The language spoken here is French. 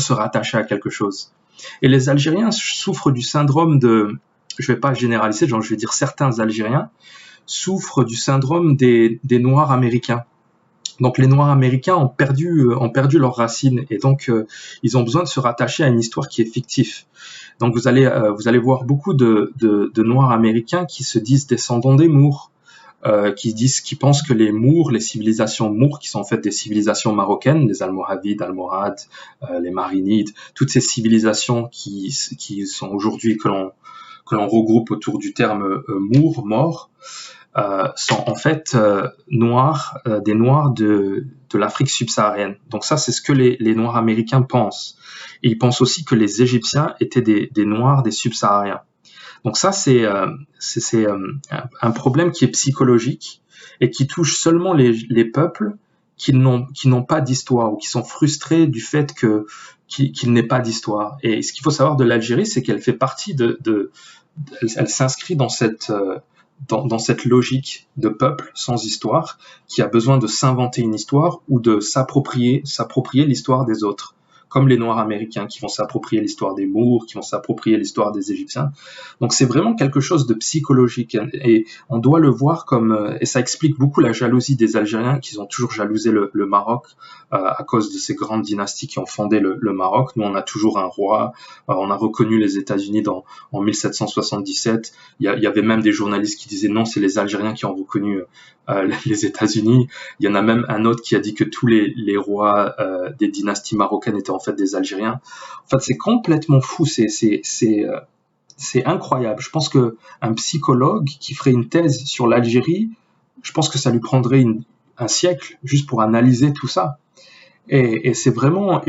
se rattacher à quelque chose. Et les Algériens souffrent du syndrome je vais pas généraliser, je vais dire certains Algériens souffrent du syndrome des Noirs américains. Donc les Noirs américains ont perdu leurs racines et donc ils ont besoin de se rattacher à une histoire qui est fictive. Donc vous allez voir beaucoup de Noirs américains qui se disent descendants des Moors, qui pensent que les civilisations Moors, qui sont en fait des civilisations marocaines, les Almoravides, Almohades, les Marinides, toutes ces civilisations qui sont aujourd'hui que l'on regroupe autour du terme Moor, mort, sont en fait noirs, des Noirs de l'Afrique subsaharienne. Donc ça, c'est ce que les Noirs américains pensent. Et ils pensent aussi que les Égyptiens étaient des Noirs des subsahariens. Donc ça, c'est un problème qui est psychologique et qui touche seulement les peuples qui n'ont pas d'histoire ou qui sont frustrés du fait qu'il n'ait pas d'histoire. Et ce qu'il faut savoir de l'Algérie, c'est qu'elle fait partie elle s'inscrit dans cette logique de peuple sans histoire qui a besoin de s'inventer une histoire ou de s'approprier l'histoire des autres, comme les Noirs américains qui vont s'approprier l'histoire des Moors, qui vont s'approprier l'histoire des Égyptiens. Donc c'est vraiment quelque chose de psychologique et on doit le voir comme, et ça explique beaucoup la jalousie des Algériens qui ont toujours jalousé le Maroc à cause de ces grandes dynasties qui ont fondé le Maroc. Nous, on a toujours un roi, on a reconnu les États-Unis en 1777. Il y avait même des journalistes qui disaient non, c'est les Algériens qui ont reconnu les États-Unis. Il y en a même un autre qui a dit que tous les rois des dynasties marocaines étaient en fait des Algériens. En fait, c'est complètement fou. C'est incroyable. Je pense que un psychologue qui ferait une thèse sur l'Algérie, je pense que ça lui prendrait un siècle juste pour analyser tout ça. Et c'est vraiment